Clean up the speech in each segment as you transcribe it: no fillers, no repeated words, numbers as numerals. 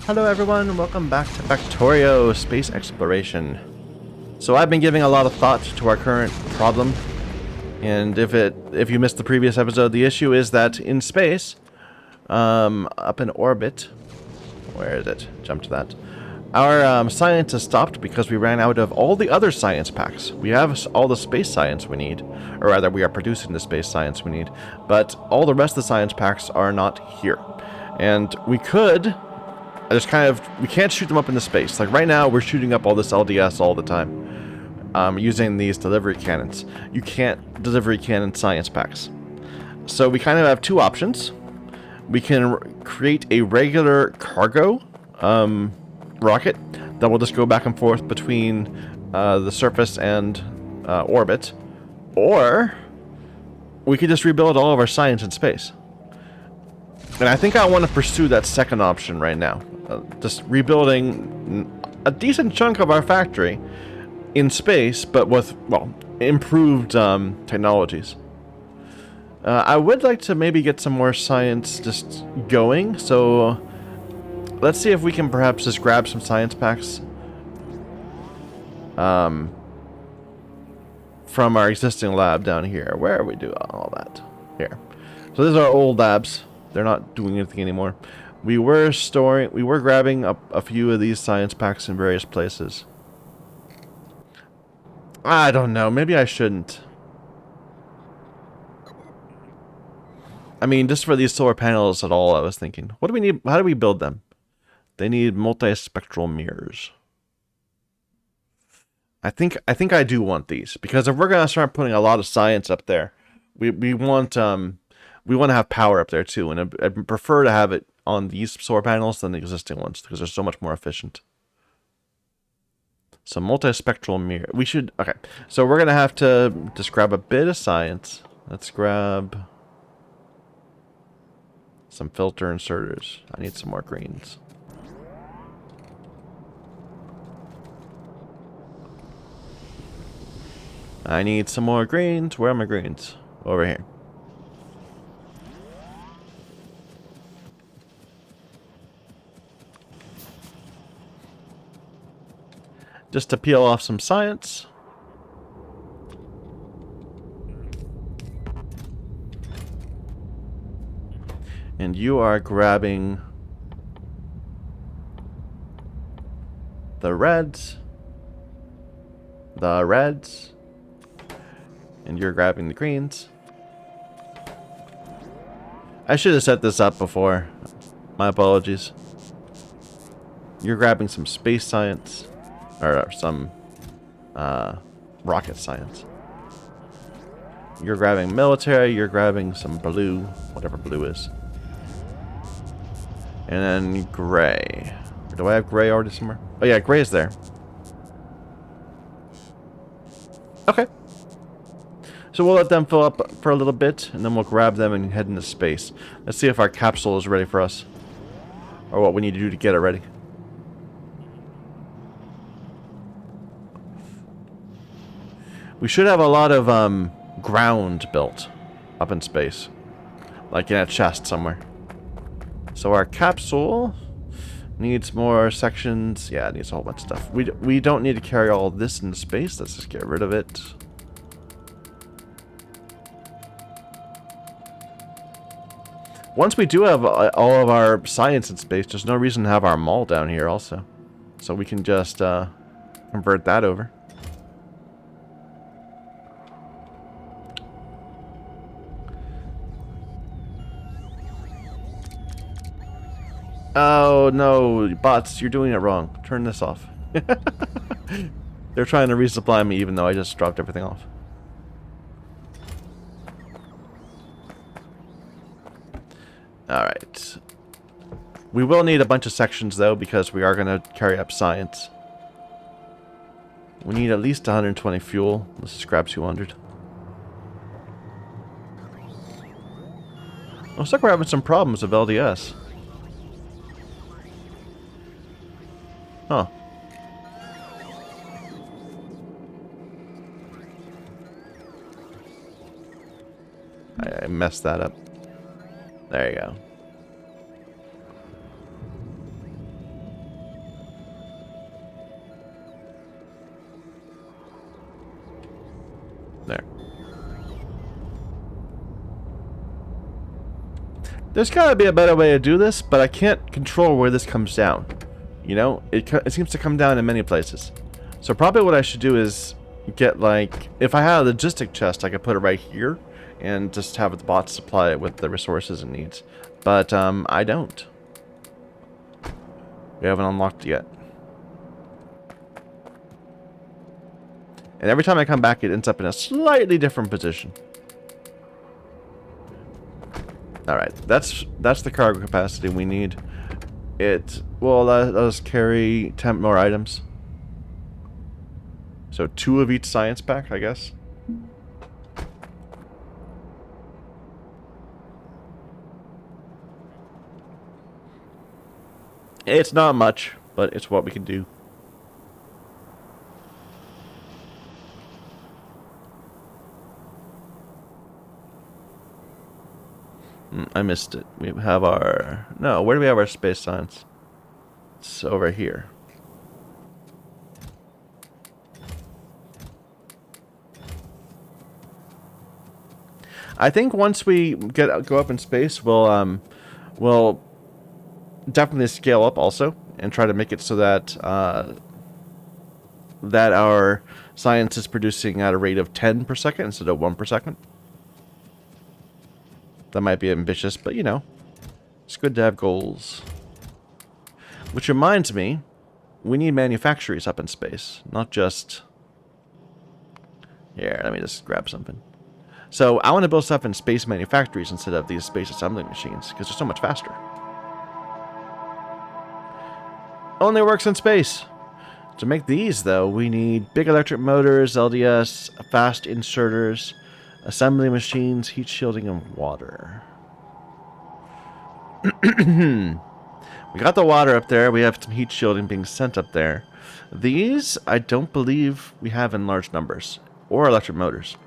Hello everyone, and welcome back to Factorio Space Exploration. So I've been giving a lot of thought to our current problem, and if you missed the previous episode, the issue is that in space, up in orbit, where is it? Jump to that. Our science has stopped because we ran out of all the other science packs. We have all the space science we need, or rather we are producing the space science we need, but all the rest of the science packs are not here. And we could we can't shoot them up into space. Like right now, we're shooting up all this LDS all the time, using these delivery cannons. You can't delivery cannon science packs. So we kind of have two options. We can create a regular cargo rocket that will just go back and forth between the surface and orbit, or we could just rebuild all of our science in space. And I think I want to pursue that second option right now. Just rebuilding a decent chunk of our factory in space, but with, well, improved technologies. I would like to maybe get some more science just going, so let's see if we can perhaps just grab some science packs from our existing lab down here. Where are we doing all that? Here. So these are our old labs. They're not doing anything anymore. We were grabbing a few of these science packs in various places. I don't know. Maybe I shouldn't. I mean, just for these solar panels at all, I was thinking. What do we need? How do we build them? They need multispectral mirrors. I think I do want these, because if we're gonna start putting a lot of science up there, we want to have power up there too, and I'd prefer to have it on these solar panels than the existing ones, because they're so much more efficient. So multispectral mirror. We should... Okay, so we're going to have to just grab a bit of science. Let's grab some filter inserters. I need some more greens. I need some more greens. Where are my greens? Over here. Just to peel off some science. And you are grabbing the reds. The reds. And you're grabbing the greens. I should have set this up before. My apologies. You're grabbing some space science. Or some rocket science. You're grabbing military, you're grabbing some blue, whatever blue is. And then gray. Do I have gray already somewhere? Oh yeah, gray is there. Okay. So we'll let them fill up for a little bit, and then we'll grab them and head into space. Let's see if our capsule is ready for us. Or what we need to do to get it ready. We should have a lot of ground built up in space, like in a chest somewhere. So our capsule needs more sections. Yeah, it needs a whole bunch of stuff. We don't need to carry all this into space. Let's just get rid of it. Once we do have all of our science in space, there's no reason to have our mall down here also. So we can just convert that over. Oh no, bots, you're doing it wrong. Turn this off. They're trying to resupply me even though I just dropped everything off. Alright. We will need a bunch of sections though, because we are going to carry up science. We need at least 120 fuel. Let's just grab 200. Looks like we're having some problems with LDS. Huh. I messed that up. There you go. There's gotta be a better way to do this, but I can't control where this comes down. You know, it seems to come down in many places. So probably what I should do is get, like, if I had a logistic chest, I could put it right here and just have the bot supply it with the resources it needs. But I don't. We haven't unlocked it yet. And every time I come back, it ends up in a slightly different position. Alright, that's the cargo capacity we need. It will let us carry 10 more items. So 2 of each science pack, I guess. It's not much, but it's what we can do. I missed it. We have our... No, where do we have our space science? It's over here. I think once we go up in space, we'll definitely scale up also and try to make it so that that our science is producing at a rate of 10 per second instead of 1 per second. That might be ambitious, but you know, it's good to have goals. Which reminds me, we need manufactories up in space, not just... Here, let me just grab something. So I want to build stuff in space manufactories instead of these space assembly machines, because they're so much faster. Only works in space. To make these, though, we need big electric motors, LDS, fast inserters, assembly machines, heat shielding, and water. We got the water up there. We have some heat shielding being sent up there. These, I don't believe we have in large numbers. Or electric motors.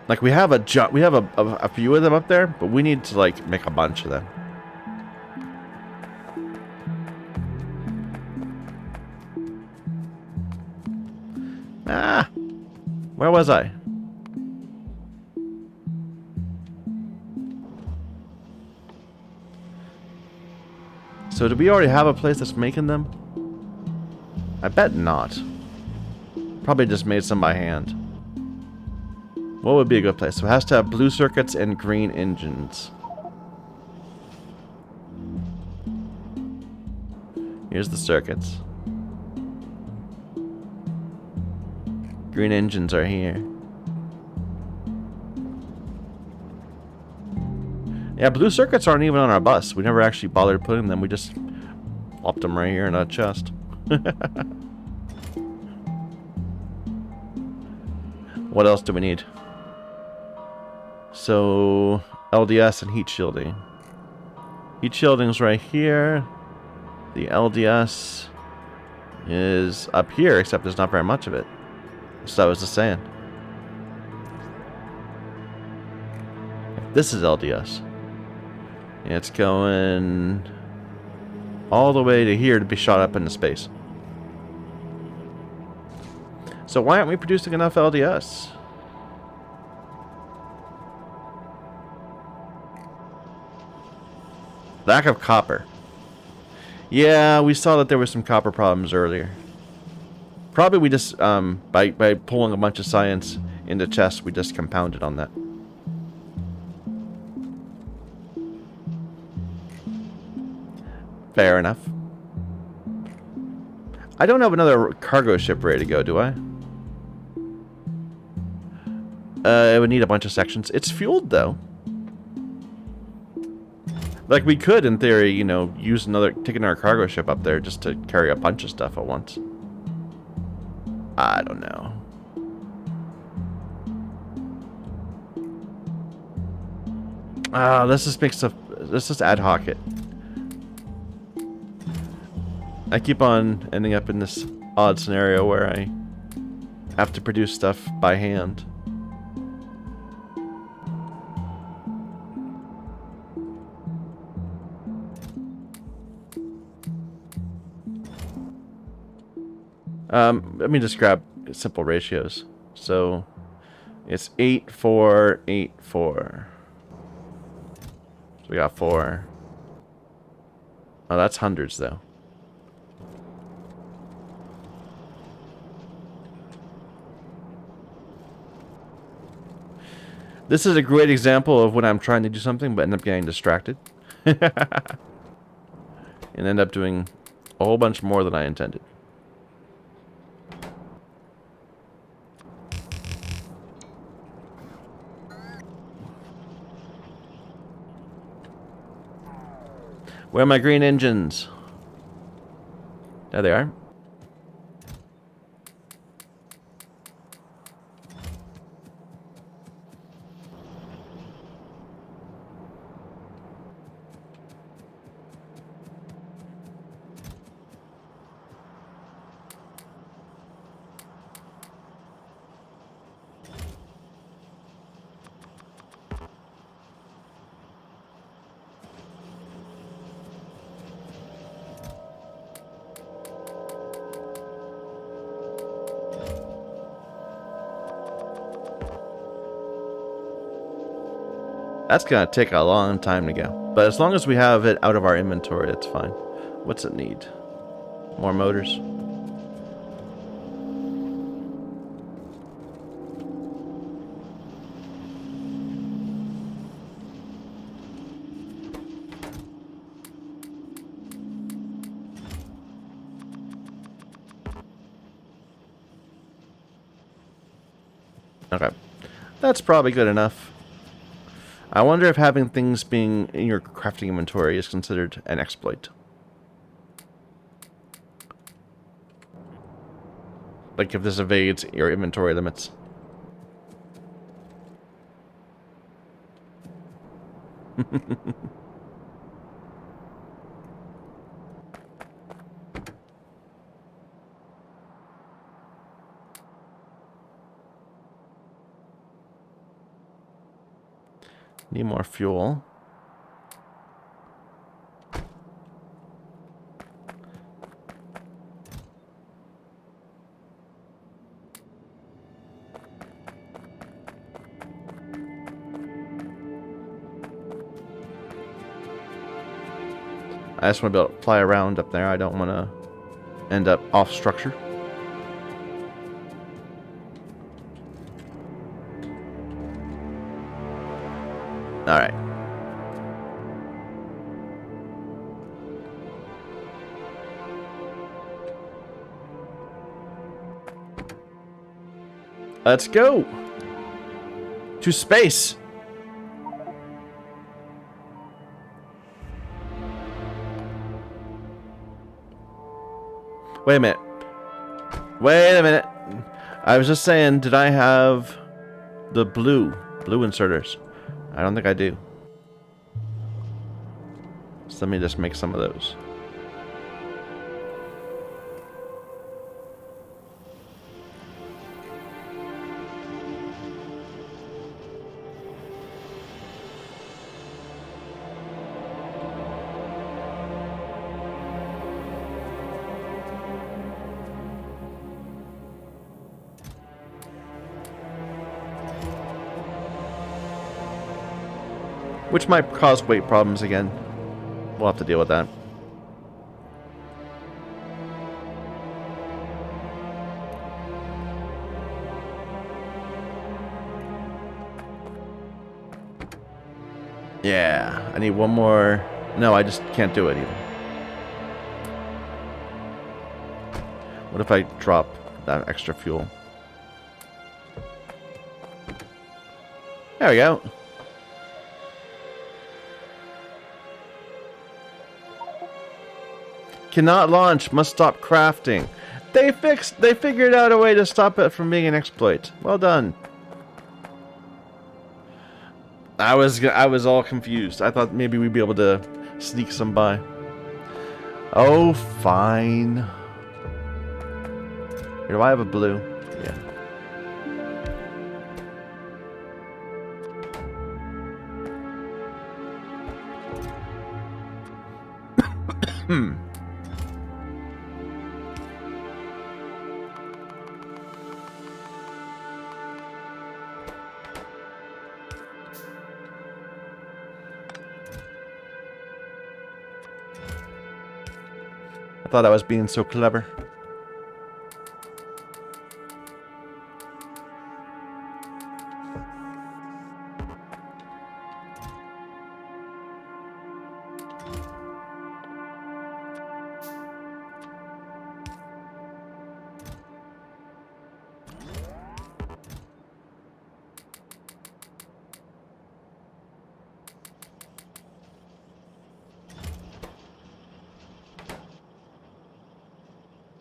Like, we have a few of them up there, but we need to, like, make a bunch of them. Ah! Where was I? So do we already have a place that's making them? I bet not. Probably just made some by hand. What would be a good place? So it has to have blue circuits and green engines. Here's the circuits. Green engines are here. Yeah, blue circuits aren't even on our bus. We never actually bothered putting them. We just plopped them right here in a chest. What else do we need? So, LDS and heat shielding. Heat shielding's right here. The LDS is up here, except there's not very much of it. So I was just saying. This is LDS. And it's going all the way to here to be shot up into space. So why aren't we producing enough LDS? Lack of copper. Yeah, we saw that there were some copper problems earlier. Probably we just, by pulling a bunch of science into chests, we just compounded on that. Fair enough. I don't have another cargo ship ready to go, do I? It would need a bunch of sections. It's fueled, though. Like, we could, in theory, you know, take another cargo ship up there just to carry a bunch of stuff at once. I don't know. Let's just ad hoc it. I keep on ending up in this odd scenario where I have to produce stuff by hand. Let me just grab simple ratios. So, It's 8484. So we got 4. Oh, that's hundreds though. This is a great example of when I'm trying to do something but end up getting distracted. And end up doing a whole bunch more than I intended. Where are my green engines? There they are. That's gonna take a long time to go. But as long as we have it out of our inventory, it's fine. What's it need? More motors? Okay. That's probably good enough. I wonder if having things being in your crafting inventory is considered an exploit. Like if this evades your inventory limits. Need more fuel. I just want to be able to fly around up there. I don't want to end up off structure. Alright. Let's go to space. Wait a minute. Wait a minute. I was just saying, did I have the blue inserters? I don't think I do. So let me just make some of those. Which might cause weight problems again. We'll have to deal with that. Yeah, I need one more. No, I just can't do it even. What if I drop that extra fuel? There we go. Cannot launch, must stop crafting. They figured out a way to stop it from being an exploit. Well done. I was all confused. I thought maybe we'd be able to sneak some by. Oh, fine. Here, do I have a blue? Yeah. thought I was being so clever.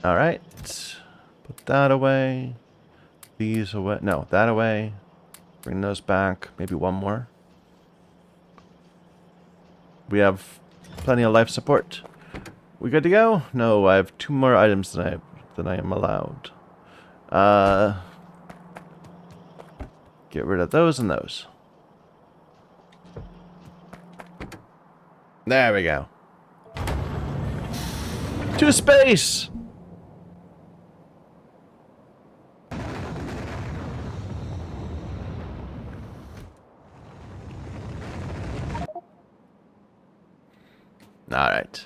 Alright. Put that away. These away. No, that away. Bring those back. Maybe one more. We have plenty of life support. We good to go? No, I have 2 more items than I am allowed. Get rid of those and those. There we go. To space! Alright.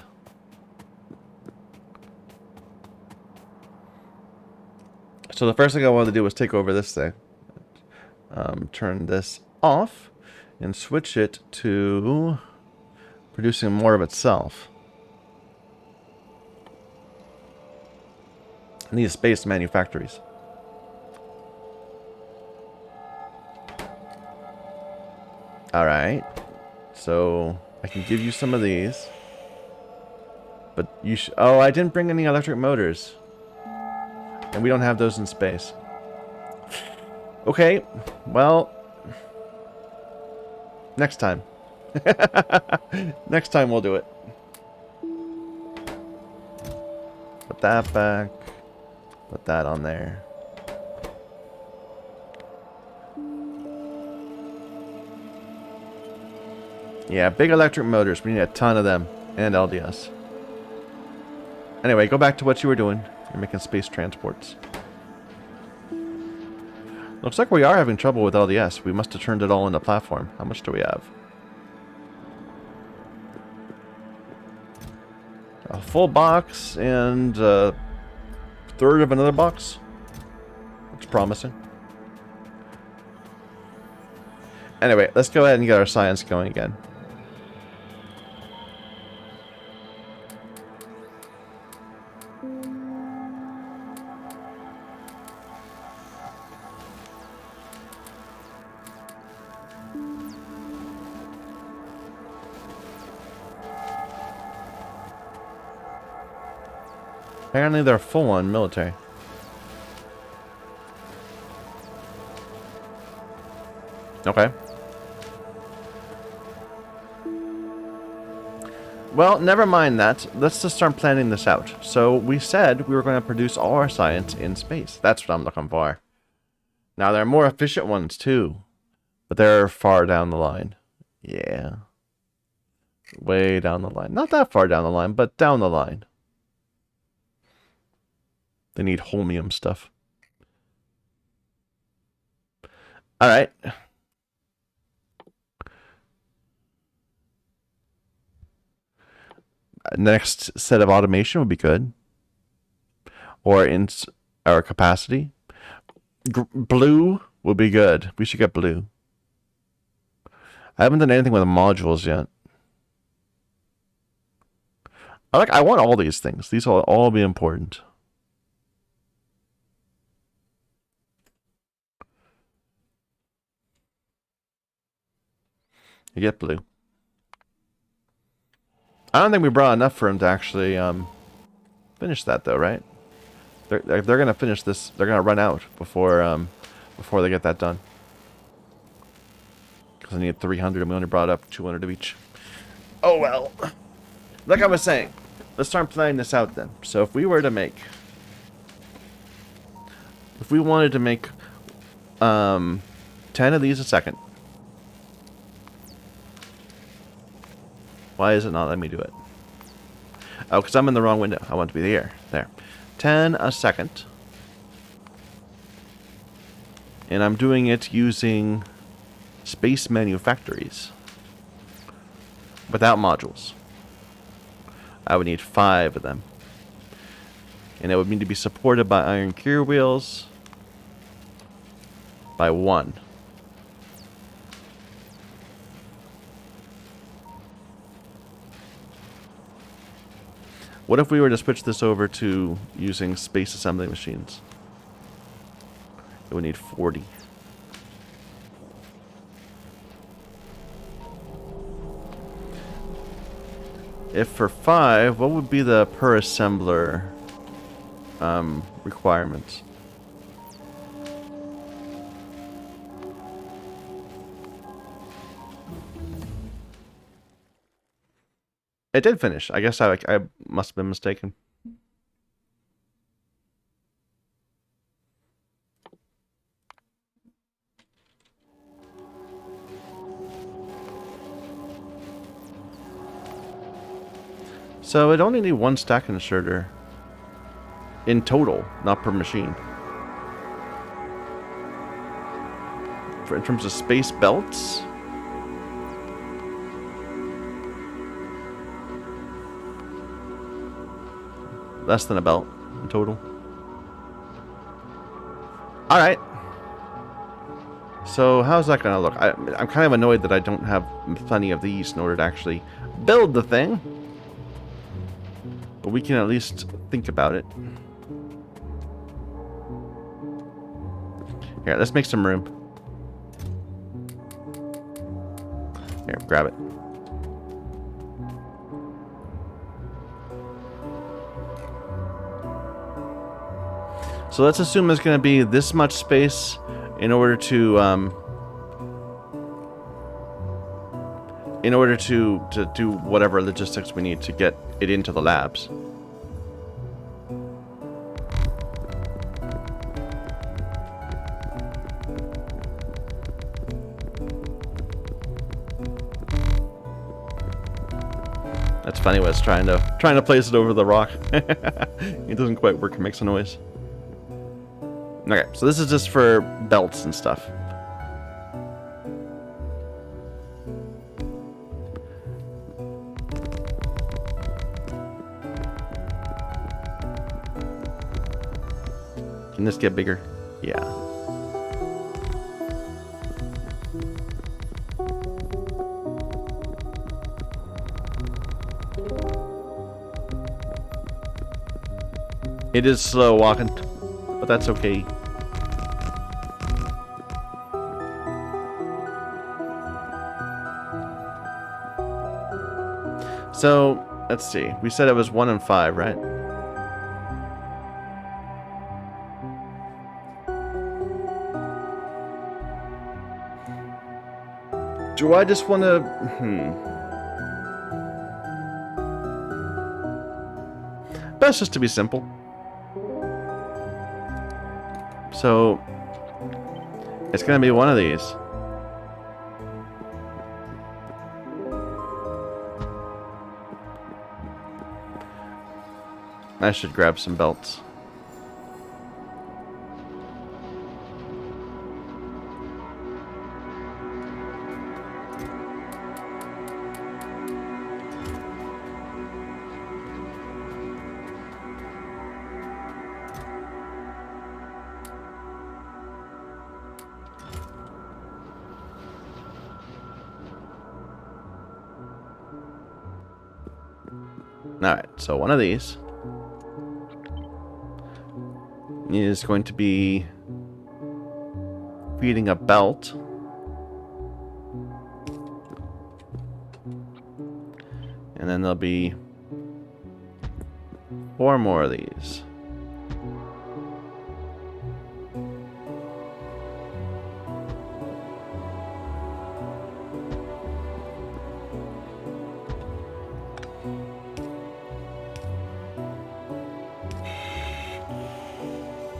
So the first thing I wanted to do was take over this thing. Turn this off and switch it to producing more of itself. I need space manufactories. Alright. So I can give you some of these. But you should... Oh, I didn't bring any electric motors. And we don't have those in space. Okay, well... Next time. Next time we'll do it. Put that back. Put that on there. Yeah, big electric motors. We need a ton of them. And LDS. Anyway, go back to what you were doing. You're making space transports. Looks like we are having trouble with LDS. We must have turned it all into platform. How much do we have? A full box and a third of another box. That's promising. Anyway, let's go ahead and get our science going again. Apparently they're full on military. Okay. Well, never mind that. Let's just start planning this out. So we said we were going to produce all our science in space. That's what I'm looking for. Now there are more efficient ones too. But they're far down the line. Yeah. Way down the line. Not that far down the line, but down the line. They need holmium stuff. Alright. Next set of automation would be good. Or in our capacity. Blue would be good. We should get blue. I haven't done anything with the modules yet. I want all these things. These will all be important. You get blue. I don't think we brought enough for him to actually finish that, though, right? They're gonna finish this. They're gonna run out before they get that done. Because I need 300, and we only brought up 200 of each. Oh well. Like I was saying, let's start planning this out then. So if we were to make, if we wanted to make 10 of these a second. Why is it not letting me do it? Oh, because I'm in the wrong window. I want it to be here. There. 10 a second. And I'm doing it using space manufactories. Without modules. I would need 5 of them. And it would need to be supported by iron gear wheels by 1. What if we were to switch this over to using space assembly machines? It would need 40. If for 5, what would be the per assembler requirements? It did finish. I guess I must have been mistaken. So it only need 1 stack inserter in total, not per machine. In terms of space belts, less than a belt in total. Alright. So how's that gonna look? I'm kind of annoyed that I don't have plenty of these in order to actually build the thing. But we can at least think about it. Here, let's make some room. Here, grab it. So let's assume there's going to be this much space in order to do whatever logistics we need to get it into the labs. That's funny when it's trying to place it over the rock. It doesn't quite work. It makes a noise. Okay, so this is just for belts and stuff. Can this get bigger? Yeah. It is slow walking, but that's okay. So, let's see. We said it was 1 and 5, right? Do I just want to... Best just to be simple. So, it's going to be one of these. I should grab some belts. Alright, so one of these is going to be feeding a belt. And then there'll be 4 more of these.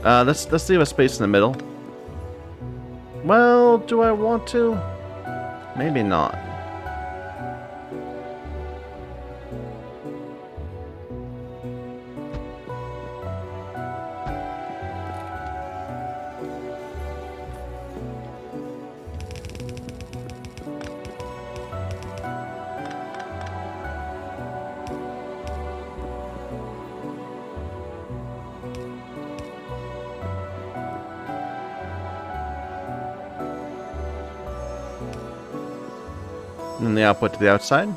Let's leave a space in the middle. Well, do I want to? Maybe not. And the output to the outside.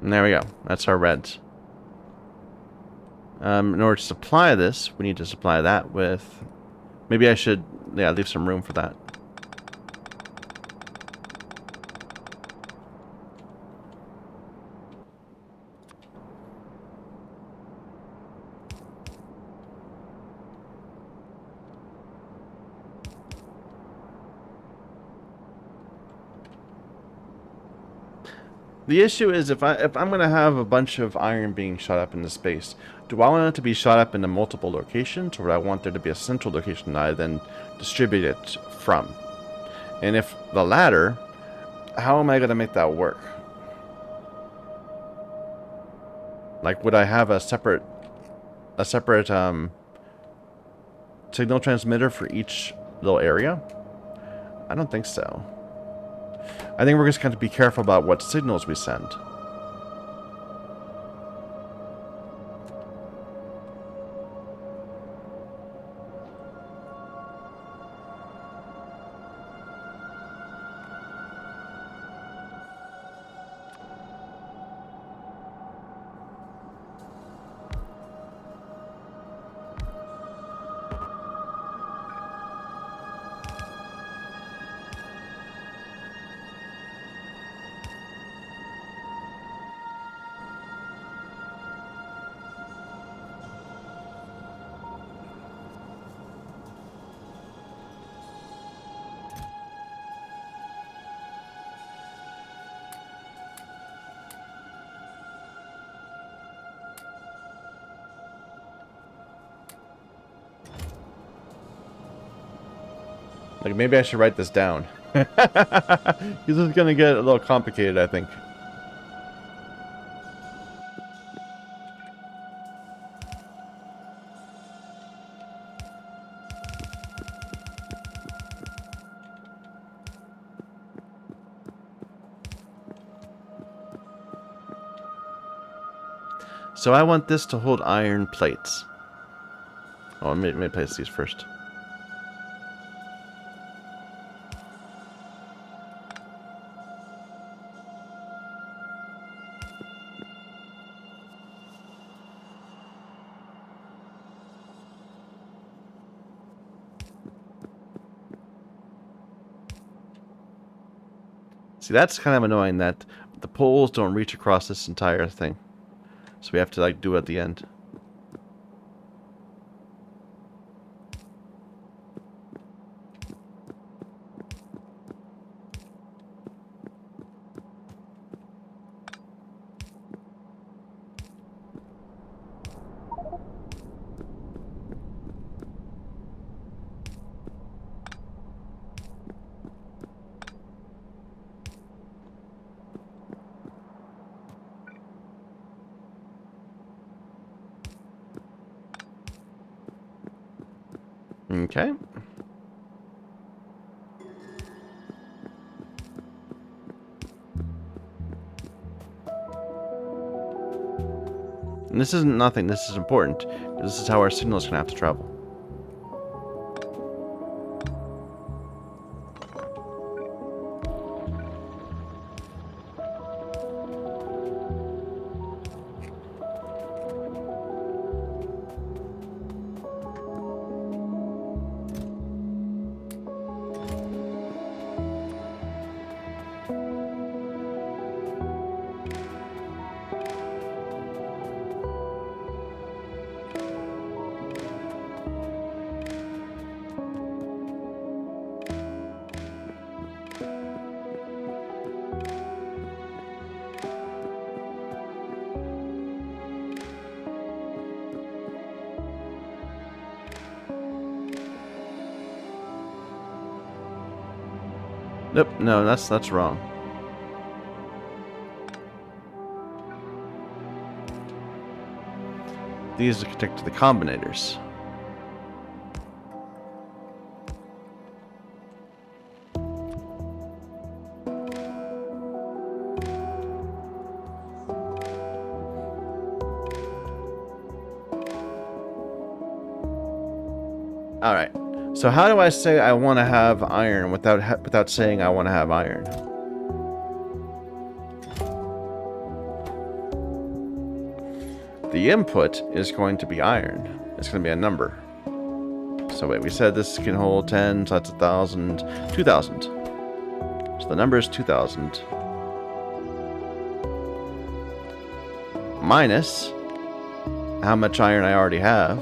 And there we go. That's our reds. In order to supply this, we need to supply that with... Maybe I should, yeah, leave some room for that. The issue is if I'm gonna have a bunch of iron being shot up into space, do I want it to be shot up into multiple locations, or do I want there to be a central location that I then distribute it from? And if the latter, how am I gonna make that work? Like, would I have a separate signal transmitter for each little area? I don't think so. I think we're just going to be careful about what signals we send. Like, maybe I should write this down. Because it's going to get a little complicated, I think. So I want this to hold iron plates. Oh, let me place these first. See, that's kind of annoying that the poles don't reach across this entire thing. So we have to, like, do it at the end. Okay. And this isn't nothing, this is important. This is how our signal is going to have to travel. Nope, no, that's wrong. These are connected to the combinators. All right. So how do I say I want to have iron without saying I want to have iron? The input is going to be iron. It's going to be a number. So wait, we said this can hold 10, so that's 1,000, 2,000. So the number is 2,000. Minus how much iron I already have.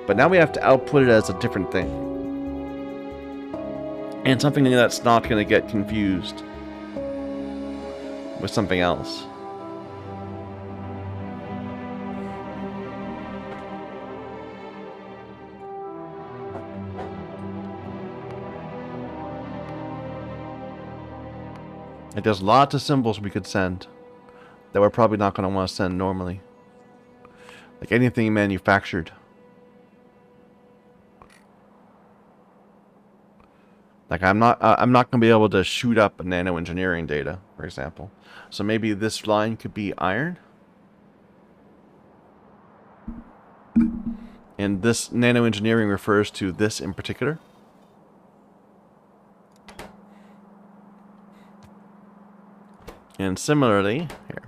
But now we have to output it as a different thing. And something that's not going to get confused with something else. Like there's lots of symbols we could send that we're probably not going to want to send normally. Like anything manufactured. Like I'm not going to be able to shoot up nanoengineering data, for example. So maybe this line could be iron. And this nanoengineering refers to this in particular. And similarly, here,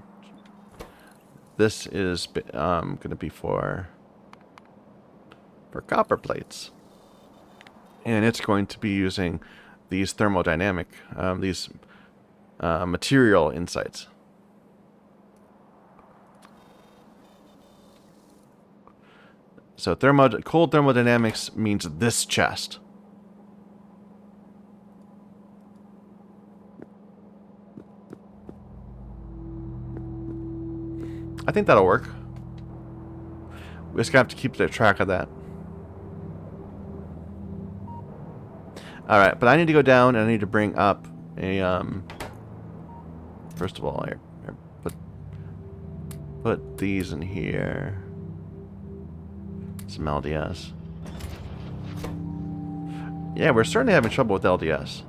this is going to be for copper plates. And it's going to be using these thermodynamic, these material insights. So cold thermodynamics means this chest. I think that'll work. We just have to keep track of that. Alright, but I need to go down and I need to bring up a, first of all, here put these in here. Some LDS. Yeah, we're certainly having trouble with LDS.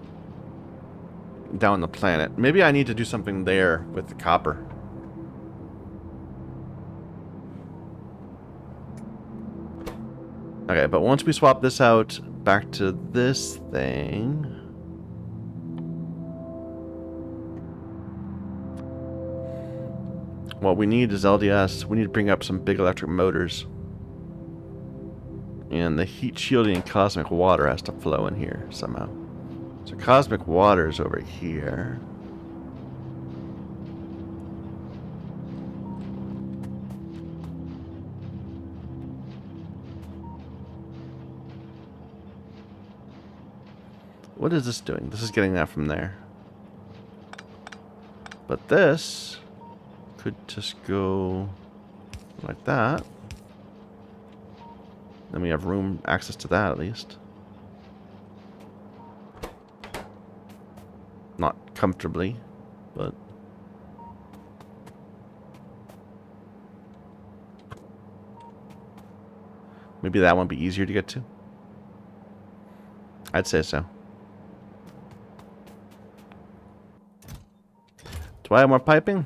Down the planet. Maybe I need to do something there with the copper. Okay, but once we swap this out back to this thing, what we need is LDS. We need to bring up some big electric motors. And the heat shielding and cosmic water has to flow in here somehow. So cosmic water is over here. What is this doing? This is getting that from there. But this could just go like that. Then we have room access to that at least. Not comfortably, but maybe that one would be easier to get to. I'd say so. Do I have more piping?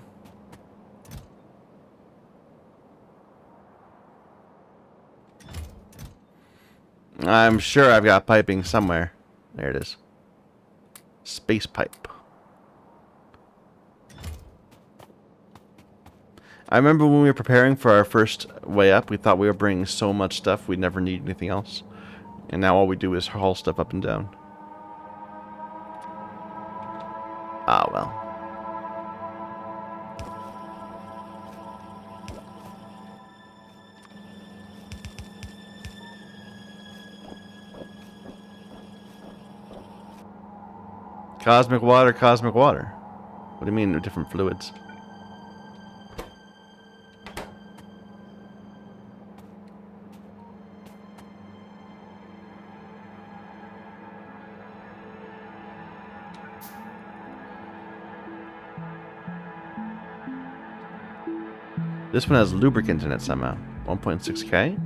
I'm sure I've got piping somewhere. There it is. Space pipe. I remember when we were preparing for our first way up, we thought we were bringing so much stuff we'd never need anything else. And now all we do is haul stuff up and down. Ah, well. Cosmic water, cosmic water. What do you mean, different fluids? This one has lubricant in it somehow. 1.6K?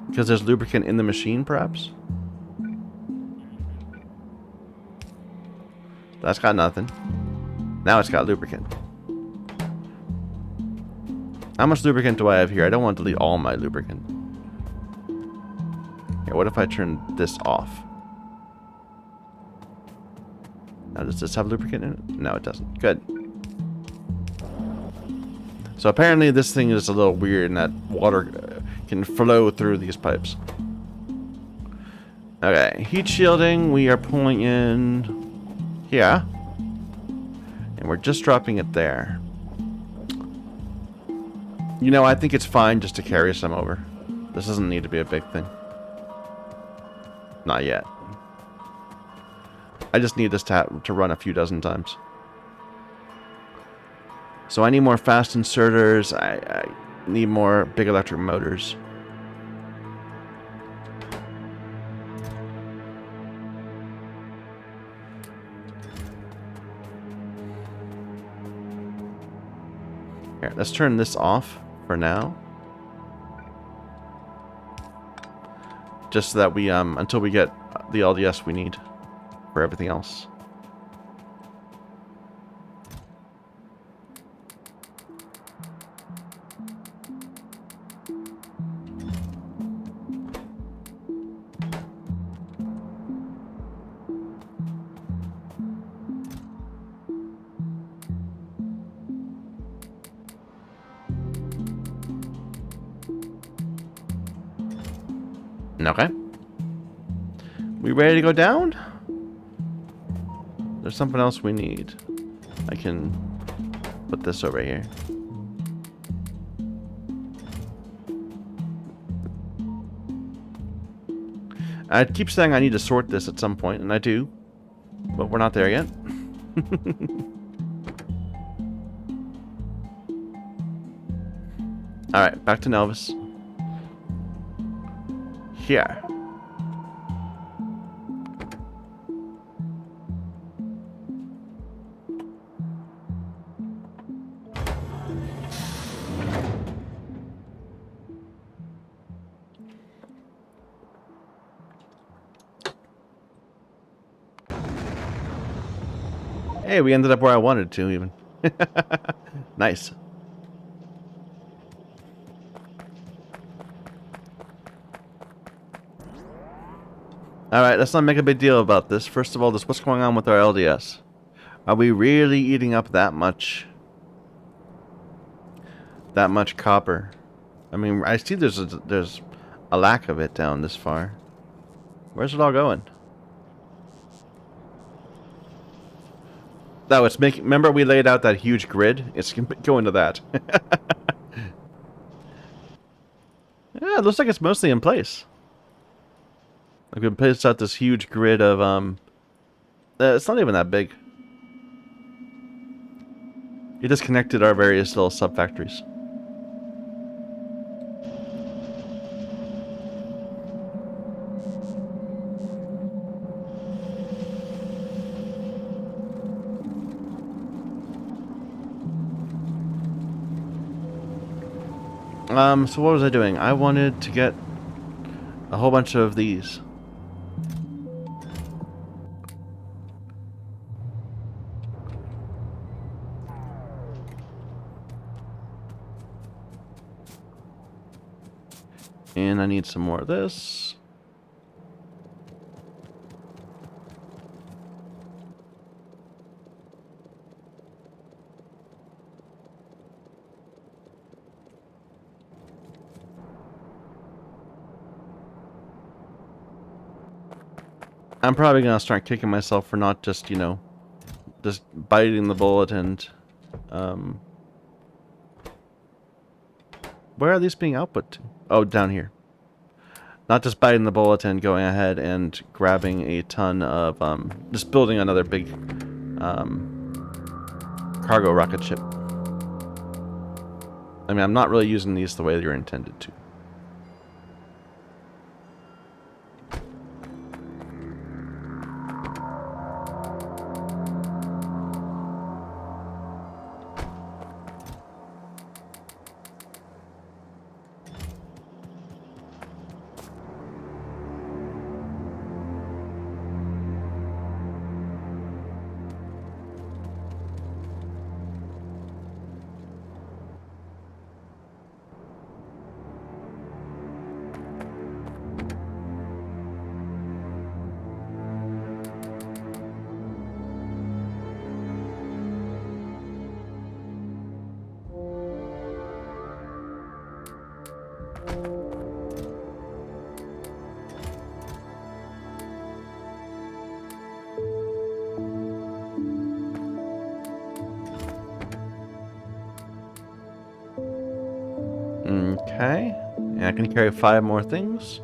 Because there's lubricant in the machine, perhaps? That's got nothing. Now it's got lubricant. How much lubricant do I have here? I don't want to delete all my lubricant. Here, what if I turn this off? Now, does this have lubricant in it? No, it doesn't. Good. So apparently this thing is a little weird in that water can flow through these pipes. Okay, heat shielding, we are pulling in here. And we're just dropping it there. You know, I think it's fine just to carry some over. This doesn't need to be a big thing. Not yet. I just need this to run a few dozen times. So I need more fast inserters. I need more big electric motors. Here, let's turn this off for now. Just so that we, until we get the LDS we need for everything else. Okay. We ready to go down? There's something else we need. I can put this over here. I keep saying I need to sort this at some point, and I do. But we're not there yet. Alright, back to Nelvis. Here. Hey, we ended up where I wanted to, even. Nice. Alright, let's not make a big deal about this. First of all, what's going on with our LDS? Are we really eating up that much copper? I mean, I see there's a lack of it down this far. Where's it all going? No, it's making... Remember we laid out that huge grid? It's going to that. Yeah, it looks like it's mostly in place. Like we placed out this huge grid of, it's not even that big. It just connected our various little sub-factories. So what was I doing? I wanted to get a whole bunch of these. And I need some more of this. I'm probably gonna start kicking myself for not just, you know, just biting the bullet and, where are these being output to? Oh, down here. Not just biting the bullet and going ahead and grabbing a ton of, just building another big, cargo rocket ship. I mean, I'm not really using these the way you're intended to. Okay. And I can carry 5 more things.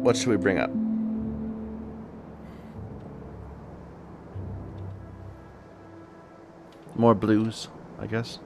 What should we bring up? More blues, I guess.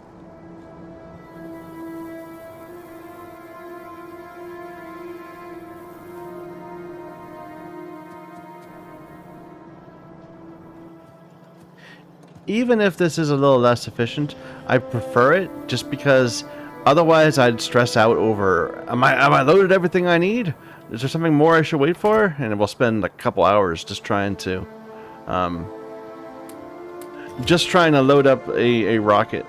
Even if this is a little less efficient, I prefer it just because otherwise I'd stress out over, am I loaded everything I need? Is there something more I should wait for? And we'll spend a couple hours just trying to load up a rocket.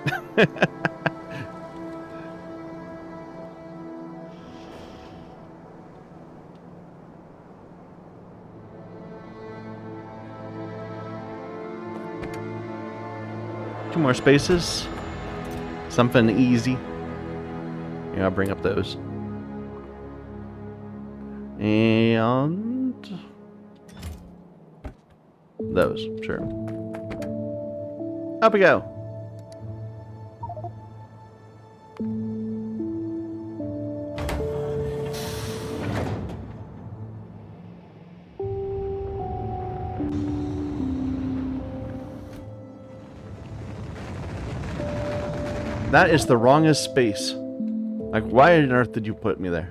Two more spaces. Something easy. Yeah, I'll bring up those. And those, sure. Up we go. That is the wrongest space. Like, why on earth did you put me there?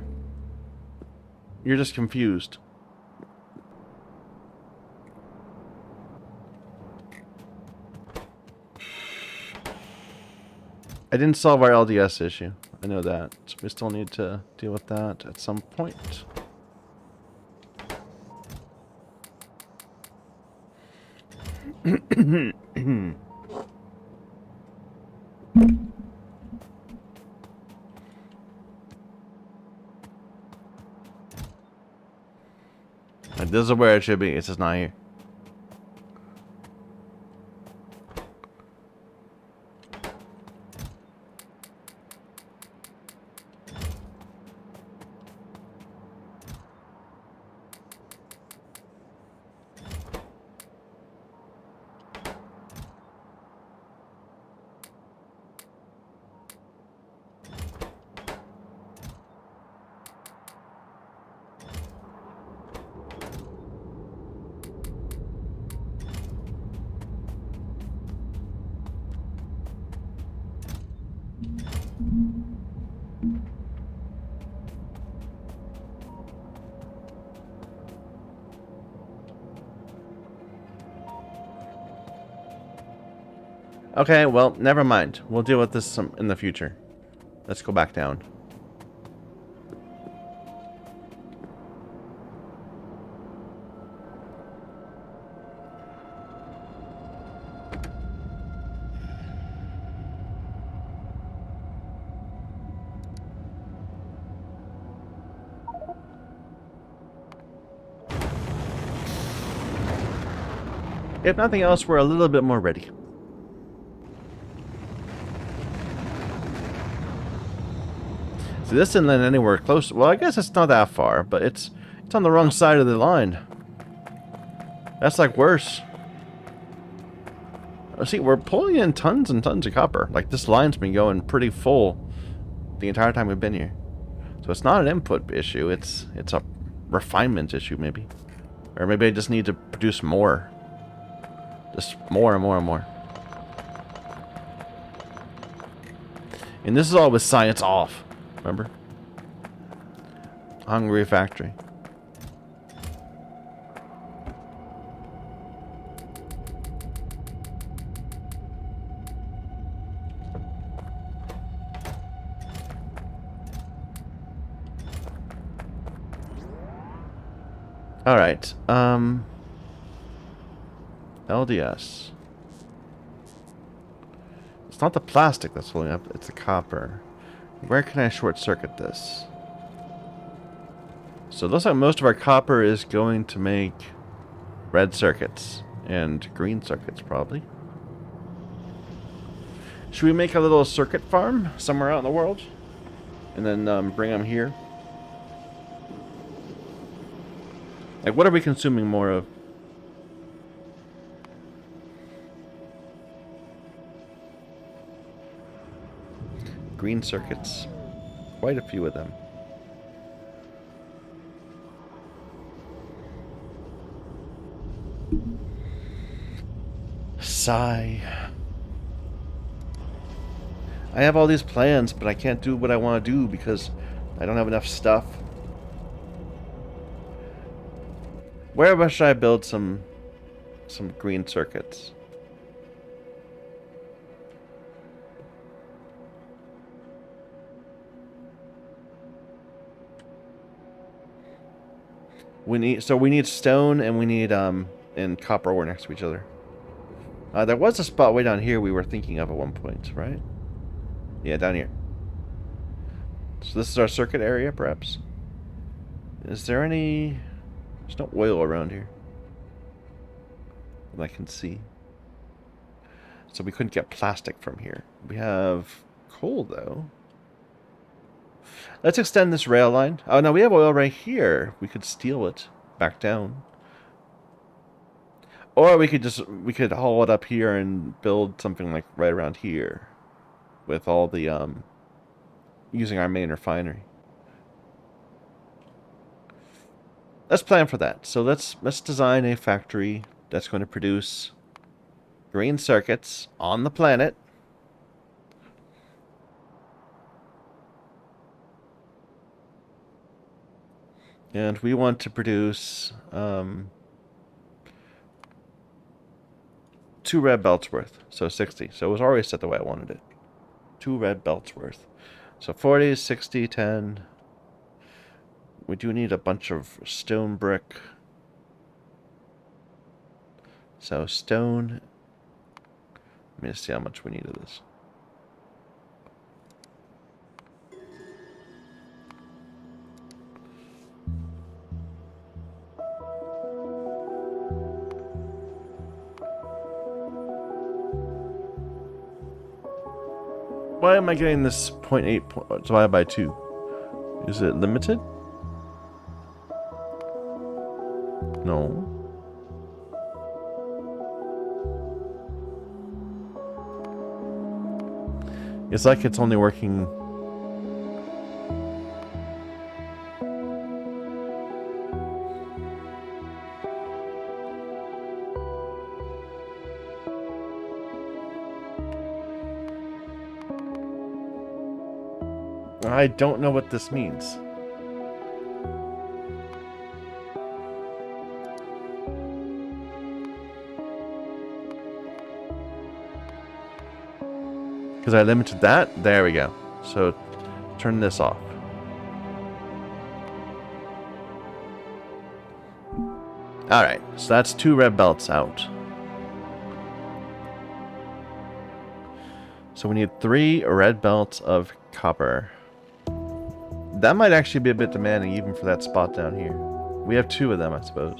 You're just confused. I didn't solve our LDS issue. I know that. So we still need to deal with that at some point. This is where it should be. It's just not here. Okay, well, never mind. We'll deal with this in the future. Let's go back down. If nothing else, we're a little bit more ready. See, this isn't anywhere close. Well, I guess it's not that far, but it's on the wrong side of the line. That's like worse. See, we're pulling in tons and tons of copper. Like, this line's been going pretty full the entire time we've been here. So it's not an input issue. It's a refinement issue, maybe. Or maybe I just need to produce more. Just more and more and more. And this is all with science off. Remember? Hungry factory. All right. LDS. It's not the plastic that's filling up, it's the copper. Where can I short circuit this? So it looks like most of our copper is going to make red circuits and green circuits, probably. Should we make a little circuit farm somewhere out in the world? And then bring them here? Like, what are we consuming more of? Green circuits. Quite a few of them. Sigh. I have all these plans, but I can't do what I want to do because I don't have enough stuff. Where should I build some green circuits? We need stone and we need and copper ore next to each other. There was a spot way down here we were thinking of at one point, right? Yeah, down here. So this is our circuit area, perhaps? Is there any... There's no oil around here that I can see. So we couldn't get plastic from here. We have coal, though. Let's extend this rail line. Oh, no, we have oil right here. We could steal it back down. Or we could haul it up here and build something like right around here. With all the, using our main refinery. Let's plan for that. So let's design a factory that's going to produce green circuits on the planet. And we want to produce 2 red belts worth. So 60. So it was already set the way I wanted it. 2 red belts worth. So 40, 60, 10. We do need a bunch of stone brick. So stone. Let me just see how much we need of this. Why am I getting this 0.8 divided by 2? Is it limited? No. It's like it's only working... I don't know what this means. Because I limited that. There we go. So turn this off. Alright, so that's 2 red belts out. So we need 3 red belts of copper. That might actually be a bit demanding even for that spot down here. We have 2 of them, I suppose.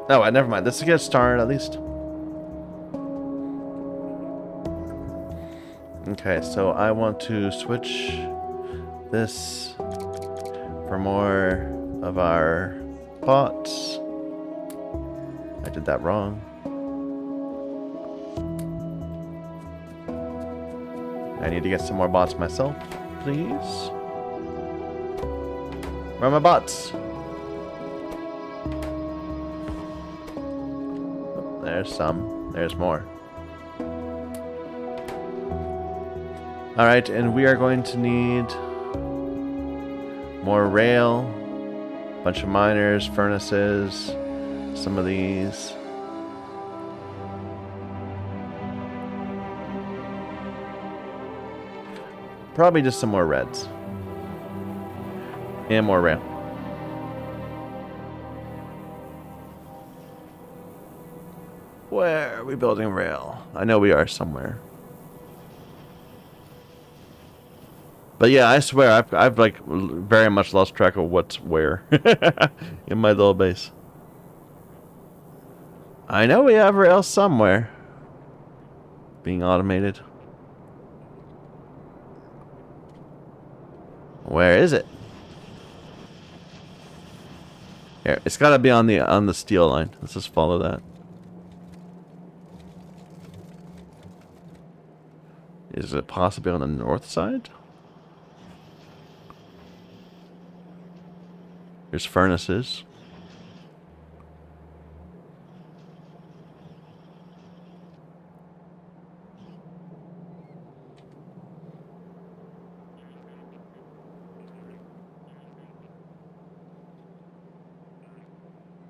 Oh, never mind. Let's get started at least. Okay, so I want to switch this for more of our pots. I did that wrong. I need to get some more bots myself, please. Where are my bots? There's some. There's more. Alright, and we are going to need more rail, a bunch of miners, furnaces, some of these. Probably just some more reds. And more rail. Where are we building rail? I know we are somewhere. But yeah, I swear, I've like very much lost track of what's where in my little base. I know we have rail somewhere being automated. Where is it? Here, it's gotta be on the steel line. Let's just follow that. Is it possibly on the north side? There's furnaces.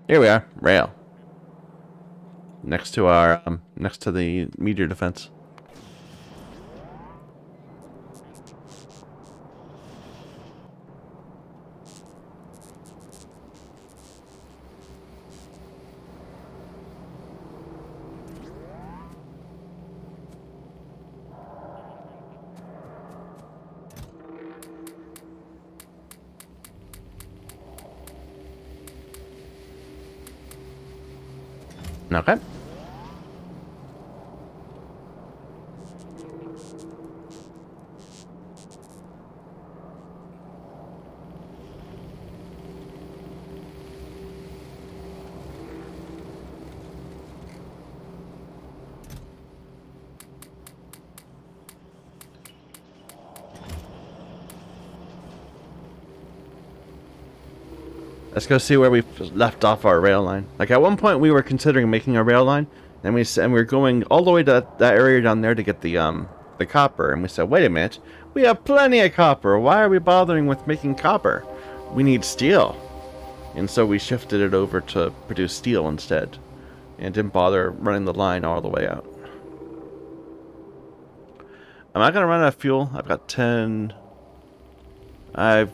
Here we are, rail. Next to our next to the meteor defense. Okay. Let's go see where we left off our rail line. Like at one point we were considering making a rail line, and we were going all the way to that area down there to get the copper, and we said, wait a minute, we have plenty of copper. Why are we bothering with making copper? We need steel. And so we shifted it over to produce steel instead, and didn't bother running the line all the way out. Am I gonna run out of fuel? I've got 10. I've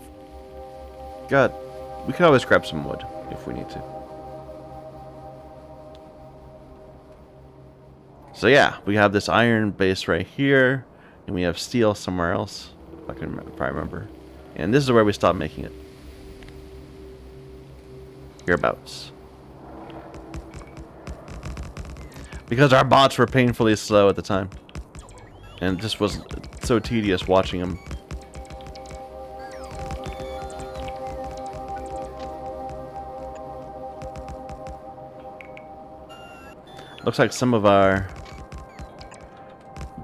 got. We could always grab some wood if we need to. So yeah, we have this iron base right here, and we have steel somewhere else, if I remember. And this is where we stopped making it. Hereabouts. Because our bots were painfully slow at the time. And it just was so tedious watching them. Looks like some of our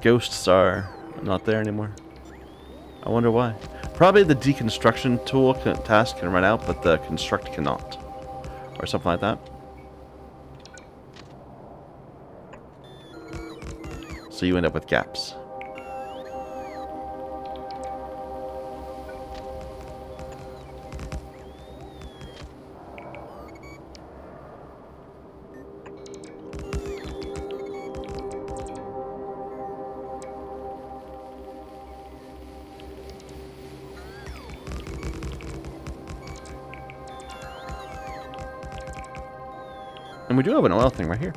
ghosts are not there anymore. I wonder why. Probably the deconstruction tool task can run out, but the construct cannot. Or something like that. So you end up with gaps. And we do have an oil thing right here.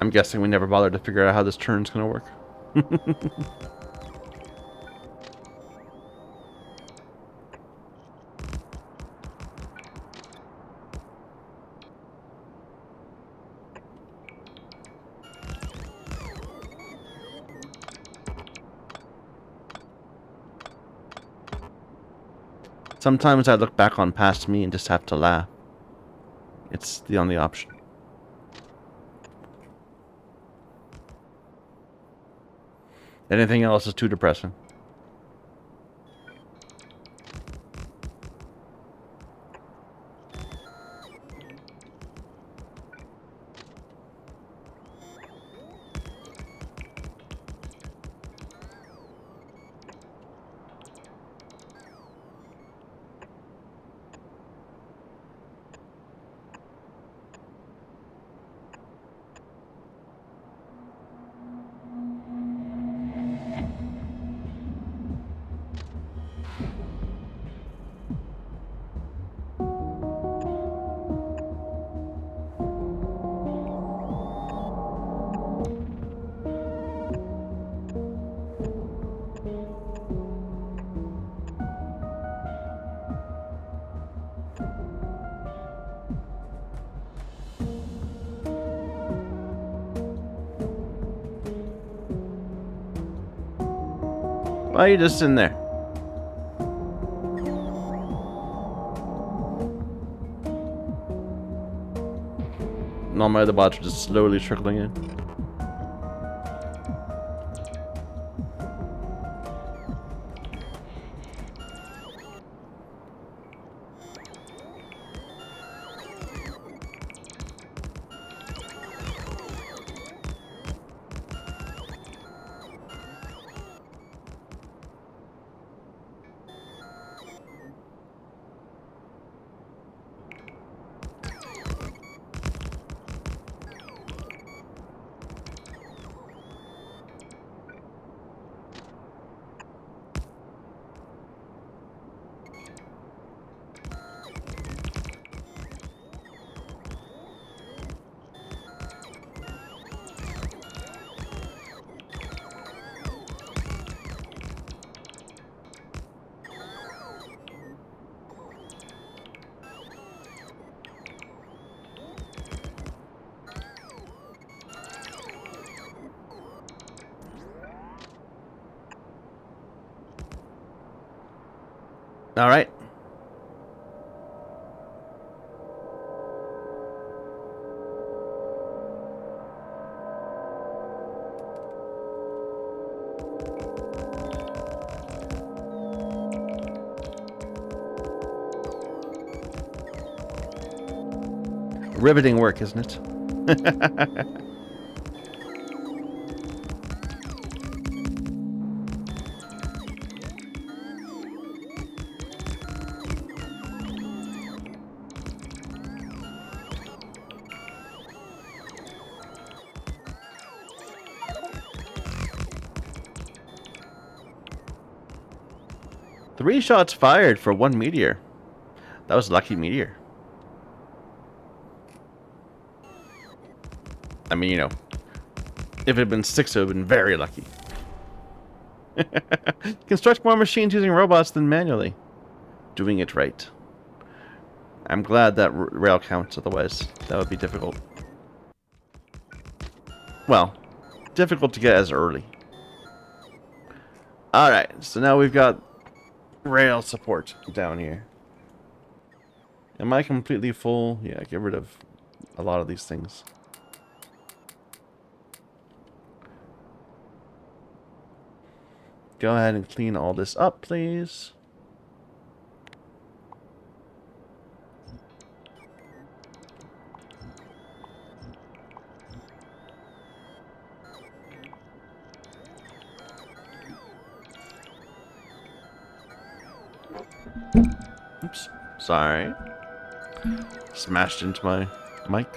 I'm guessing we never bothered to figure out how this turn's gonna work. Sometimes I look back on past me and just have to laugh. It's the only option. Anything else is too depressing. Why are you just in there? All my other bots are just slowly trickling in. All right. Riveting work, isn't it? 3 shots fired for 1 meteor. That was a lucky meteor. I mean, you know, if it had been 6, it would have been very lucky. Construct more machines using robots than manually. Doing it right. I'm glad that rail counts, otherwise that would be difficult. Well, difficult to get as early. Alright, so now we've got rail support down here. Am I completely full? Yeah, get rid of a lot of these things. Go ahead and clean all this up, please. Oops, sorry. Smashed into my mic.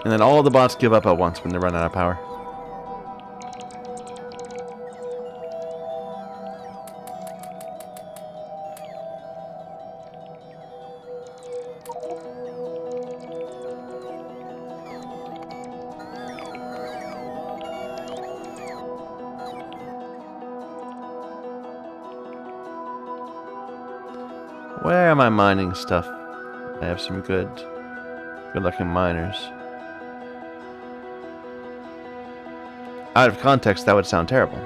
And then all the bots give up at once when they run out of power. Where am I mining stuff? I have some good looking miners. Out of context, that would sound terrible.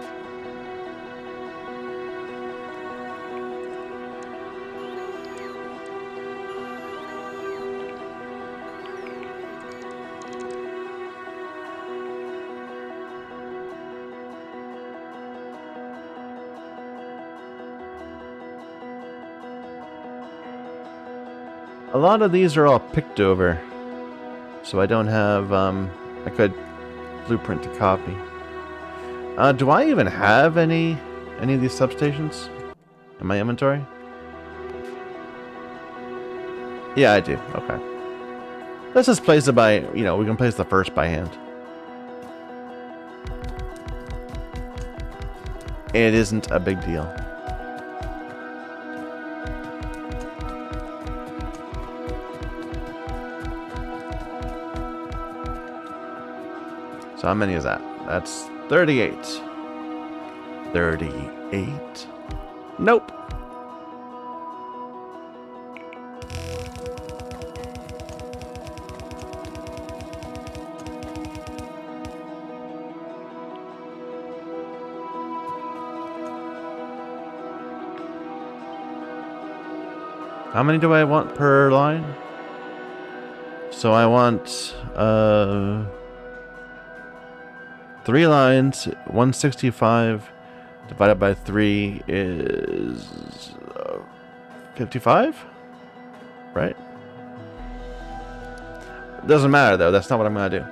A lot of these are all picked over, so I don't have a good blueprint to copy. Do I even have any of these substations in my inventory? Yeah, I do. Okay. Let's just place it by, you know, we can place the first by hand. It isn't a big deal. So how many is that? That's 38. 38? Nope. How many do I want per line? So I want 3 lines. 165 divided by 3 is 55, right? It doesn't matter though. That's not what I'm gonna do.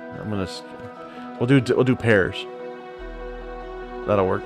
We'll do pairs. That'll work.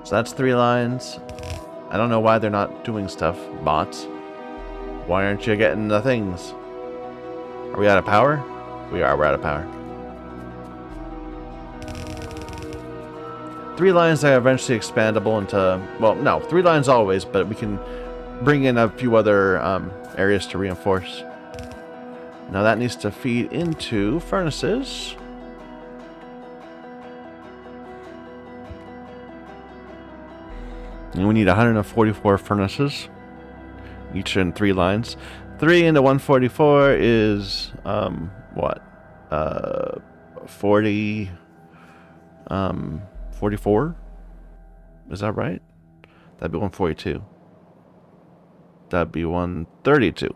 So that's 3 lines. I don't know why they're not doing stuff. Bots. Why aren't you getting the things? Are we out of power? We're out of power. 3 lines that are eventually expandable into... Well, no, 3 lines always, but we can bring in a few other areas to reinforce. Now that needs to feed into furnaces. And we need 144 furnaces, each in 3 lines. 3 into 144 is, what? 40, 44? Is that right? That'd be 142. That'd be 132.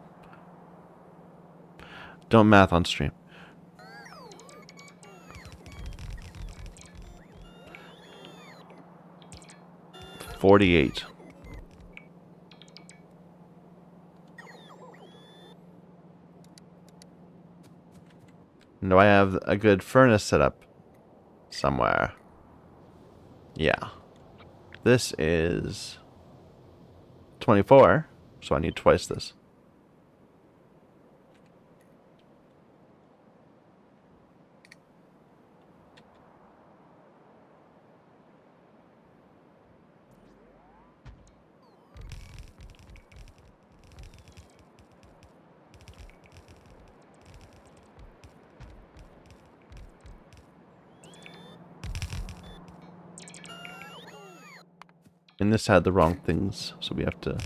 Don't math on stream. $48. Do I have a good furnace set up somewhere? Yeah. This is 24, so I need twice this. And this had the wrong things, so we have to...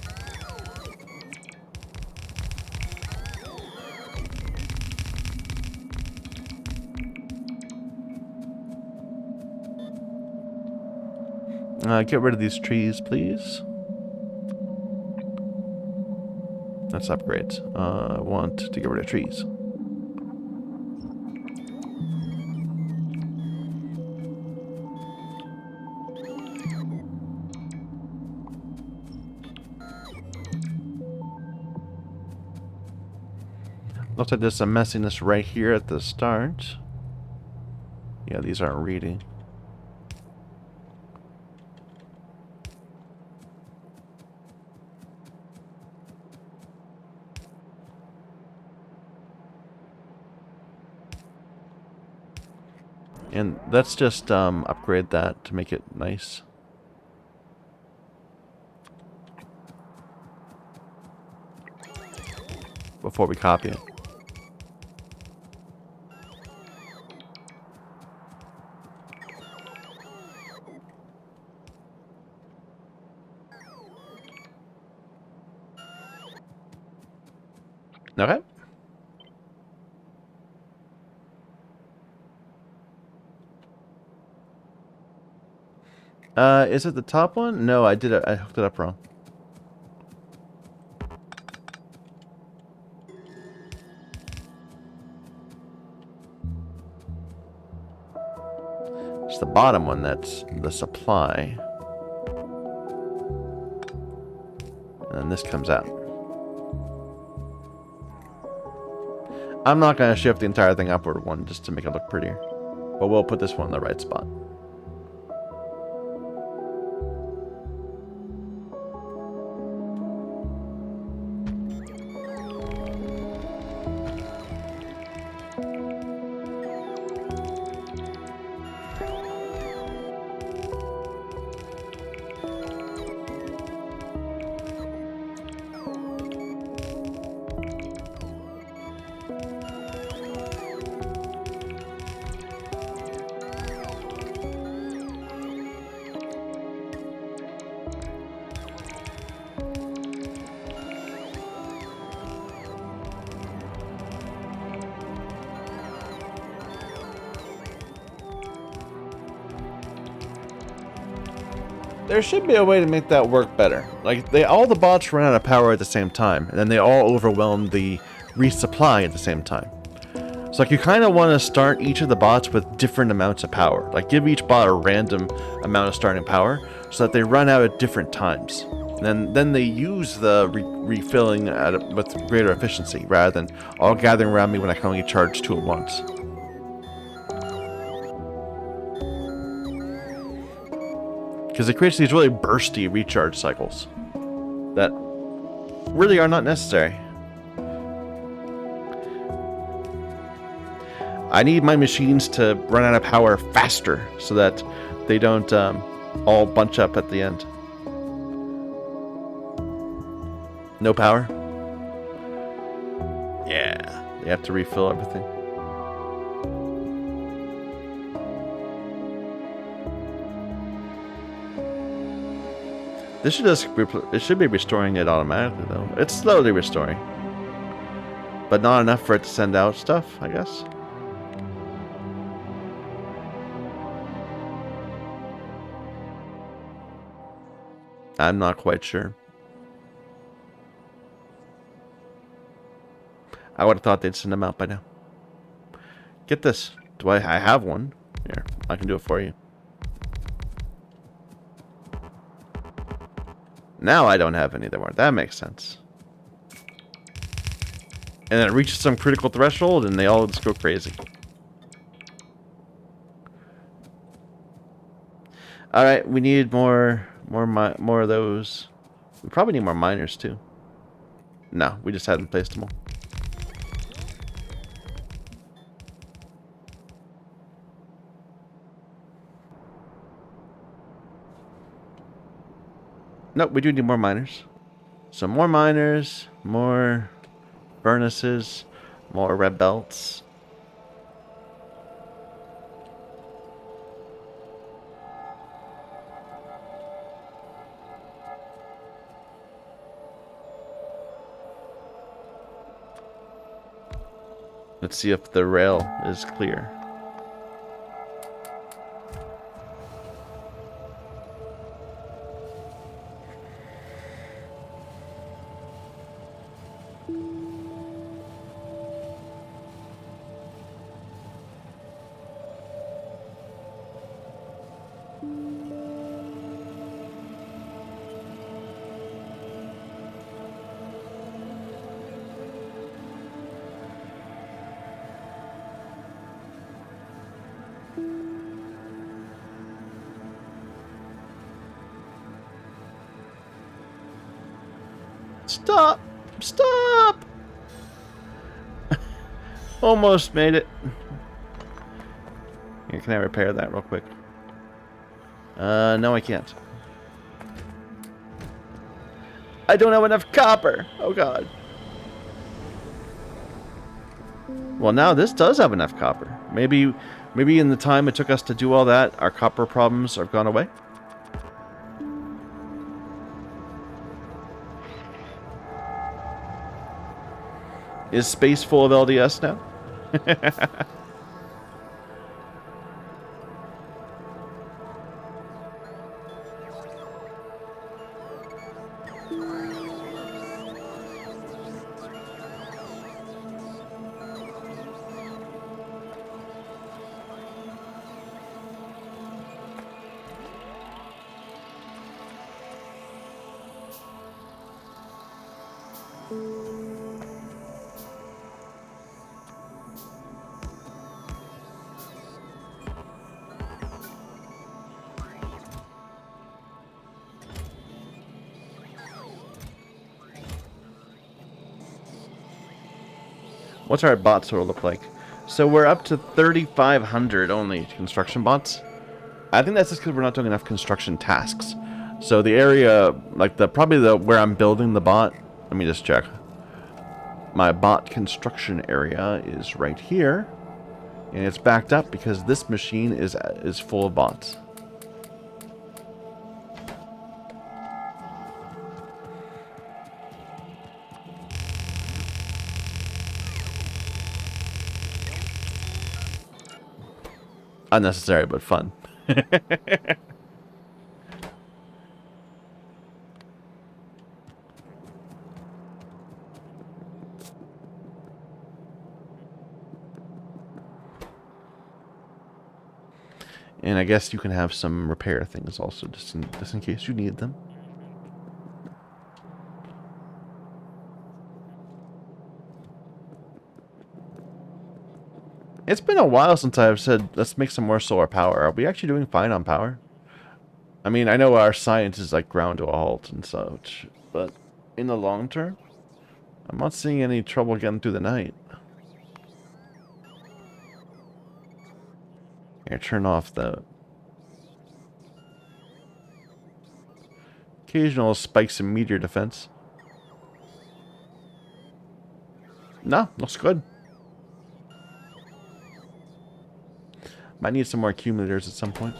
get rid of these trees, please. That's upgrades. I want to get rid of trees. Looks like there's some messiness right here at the start. Yeah, these aren't reading. And let's just upgrade that to make it nice. Before we copy it. Okay. Is it the top one? No, I did it. I hooked it up wrong. It's the bottom one that's the supply. And then this comes out. I'm not going to shift the entire thing upward one just to make it look prettier. But we'll put this one in the right spot. There should be a way to make that work better. Like, all the bots run out of power at the same time, and then they all overwhelm the resupply at the same time. So, like, you kind of want to start each of the bots with different amounts of power. Like, give each bot a random amount of starting power, so that they run out at different times. And then they use the refilling with greater efficiency, rather than all gathering around me when I can only charge 2 at once. Because it creates these really bursty recharge cycles that really are not necessary. I need my machines to run out of power faster so that they don't all bunch up at the end. No power? Yeah, they have to refill everything. This should just it should be restoring it automatically though. It's slowly restoring, but not enough for it to send out stuff, I guess. I'm not quite sure. I would have thought they'd send them out by now. Get this. I have one. Here, I can do it for you. Now I don't have any more. That makes sense. And then it reaches some critical threshold and they all just go crazy. Alright, we need more of those. We probably need more miners too. No, we just hadn't placed them all. Nope, we do need more miners. So more miners, more furnaces, more red belts. Let's see if the rail is clear. Stop! Stop! Almost made it. Here, can I repair that real quick? No, I can't. I don't have enough copper! Oh god. Well, now this does have enough copper. Maybe in the time it took us to do all that, our copper problems have gone away? Is space full of LDS now? What's our bot sort of look like? So we're up to 3,500 only construction bots. I think that's just because we're not doing enough construction tasks. So the area, like probably where I'm building the bot, let me just check. My bot construction area is right here, and it's backed up because this machine is full of bots. Unnecessary, but fun. And I guess you can have some repair things also, just in case you need them. It's been a while since I've said, let's make some more solar power. Are we actually doing fine on power? I mean, I know our science is like ground to a halt and such, but in the long term, I'm not seeing any trouble getting through the night. Here, turn off the occasional spikes in meteor defense. No, looks good. Might need some more accumulators at some point.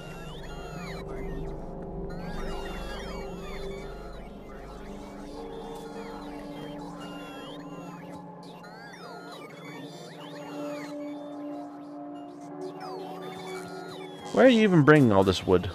Why are you even bringing all this wood?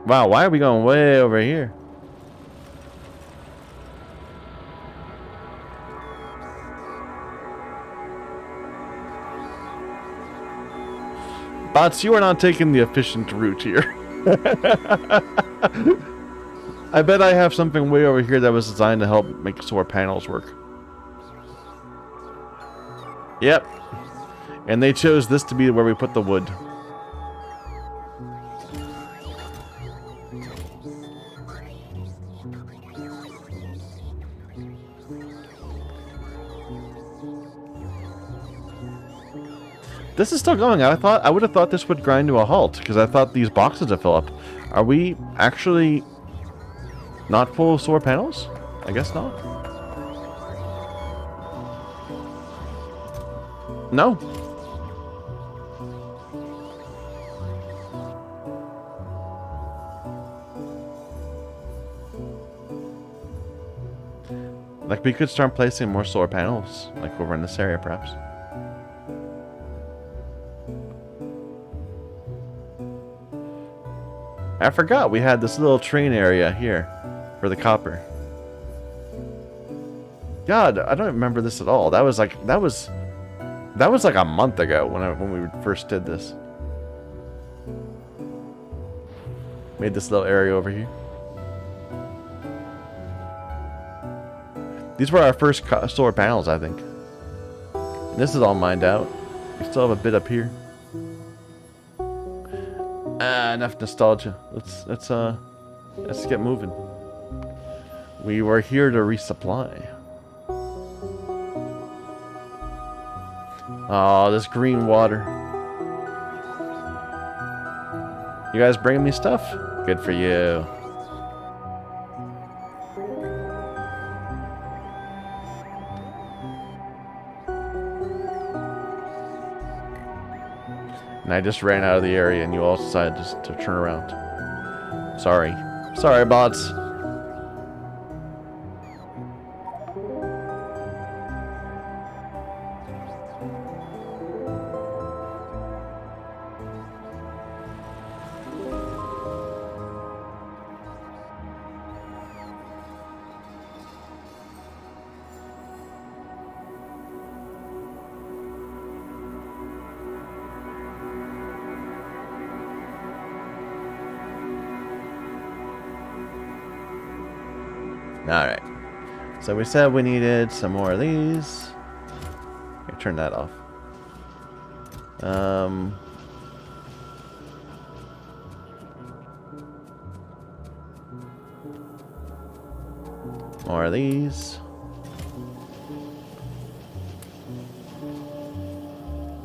Wow, why are we going way over here? Bots, you are not taking the efficient route here. I bet I have something way over here that was designed to help make solar panels work. Yep. And they chose this to be where we put the wood. This is still going. I would have thought this would grind to a halt because I thought these boxes would fill up. Are we actually not full of solar panels? I guess not. No. Like, we could start placing more solar panels, like over in this area, perhaps. I forgot we had this little train area here for the copper. God, I don't remember this at all. That was like a month ago when we first did this. Made this little area over here. These were our first solar panels, I think. And this is all mined out. We still have a bit up here. Enough nostalgia. Let's get moving. We were here to resupply. Oh, this green water. You guys bringing me stuff? Good for you. And I just ran out of the area and you all decided just to turn around. Sorry. Sorry, bots. Alright. So we said we needed some more of these. Here, turn that off. More of these.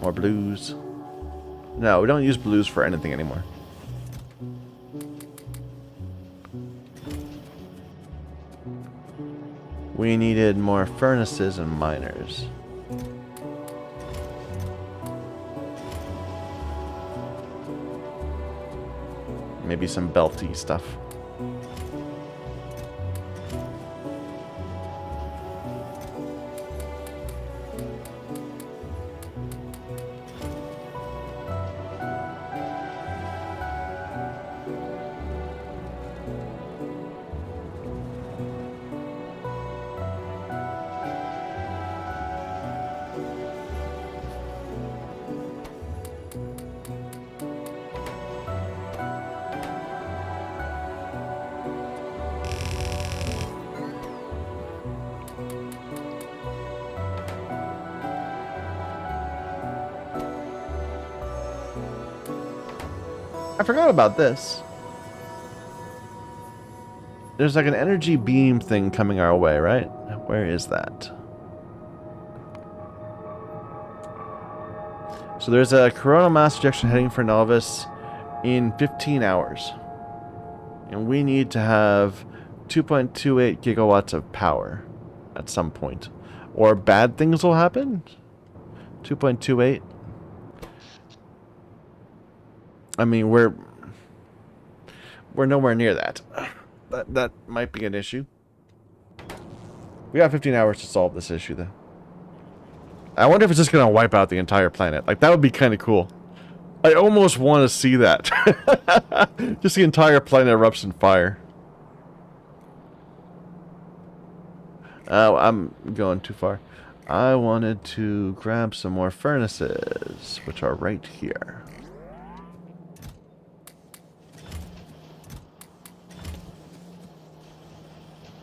More blues. No, we don't use blues for anything anymore. We needed more furnaces and miners. Maybe some belty stuff. I forgot about this. There's like an energy beam thing coming our way, right? Where is that? So there's a coronal mass ejection heading for Novice in 15 hours. And we need to have 2.28 gigawatts of power at some point. Or bad things will happen? 2.28? I mean, we're nowhere near that. That might be an issue. We got 15 hours to solve this issue, though. I wonder if it's just going to wipe out the entire planet. Like, that would be kind of cool. I almost want to see that. Just the entire planet erupts in fire. Oh, I'm going too far. I wanted to grab some more furnaces, which are right here.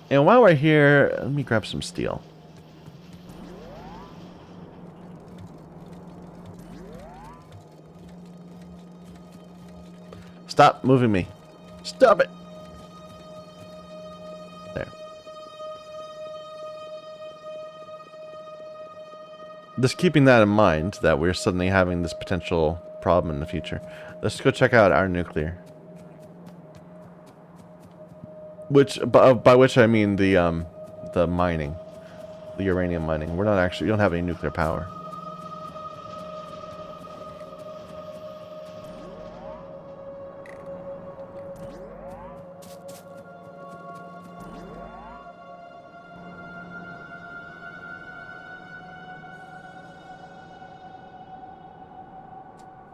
And while we're here, let me grab some steel. Stop moving me. Stop it. There. Just keeping that in mind, that we're suddenly having this potential problem in the future. Let's go check out our nuclear. Which, by which I mean the mining, the uranium mining. We don't have any nuclear power.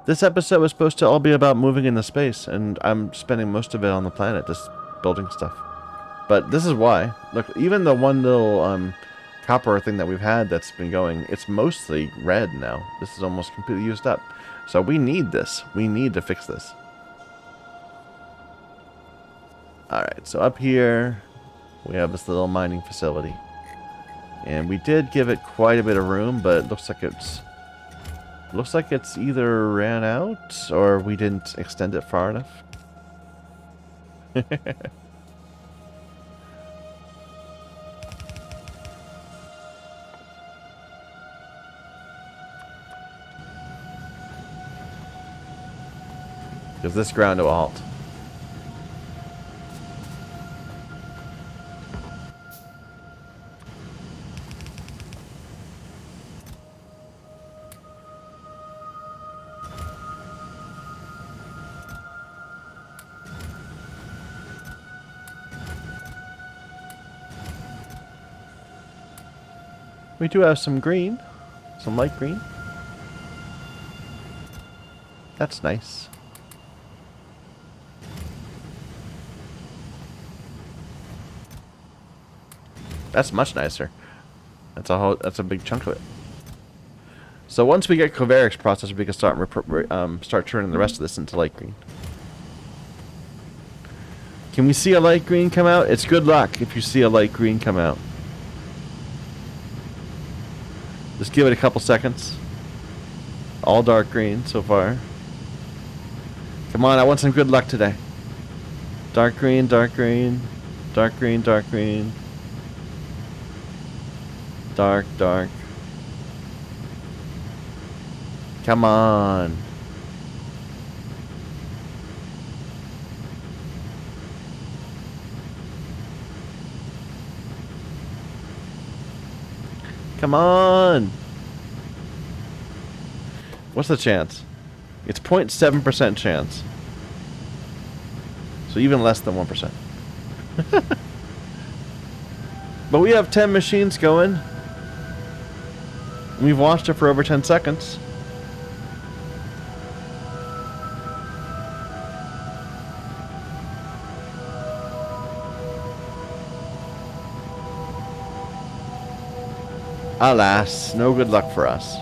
This episode was supposed to all be about moving into space, and I'm spending most of it on the planet, just building stuff. But this is why. Look, even the one little copper thing that we've had that's been going, it's mostly red now. This is almost completely used up. So we need this. We need to fix this. Alright, so up here, we have this little mining facility. And we did give it quite a bit of room, but it looks like it's either ran out or we didn't extend it far enough. Gives this ground to a halt. We do have some green, some light green. That's nice. That's much nicer. That's a big chunk of it. So once we get Kovaric's process, we can start turning the rest of this into light green. Can we see a light green come out? It's good luck if you see a light green come out. Just give it a couple seconds. All dark green so far. Come on, I want some good luck today. Dark green, dark green. Dark green, dark green. Dark, dark. Come on. Come on. What's the chance? It's 0.7% chance. So even less than 1%. But we have 10 machines going. We've watched it for over 10 seconds. Alas, no good luck for us.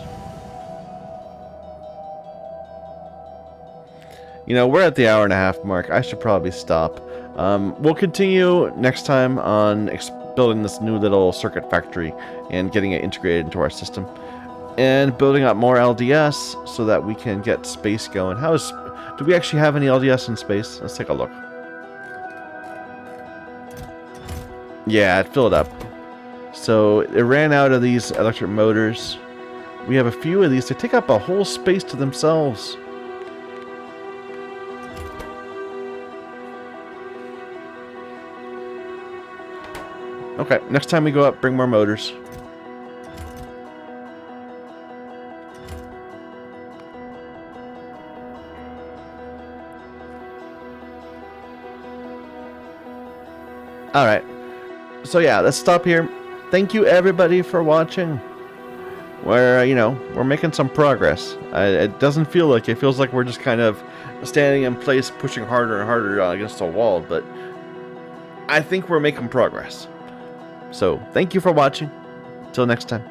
You know, we're at the hour and a half mark. I should probably stop. We'll continue next time on building this new little circuit factory and getting it integrated into our system. And building up more LDS so that we can get space going. Do we actually have any LDS in space? Let's take a look. Yeah, it filled up. So it ran out of these electric motors. We have a few of these. They take up a whole space to themselves. Okay, next time we go up, bring more motors. Alright. So yeah, let's stop here. Thank you everybody for watching. We're making some progress. It doesn't feel like it. Feels like we're just kind of standing in place, pushing harder and harder against a wall, but I think we're making progress. So, thank you for watching. Till next time.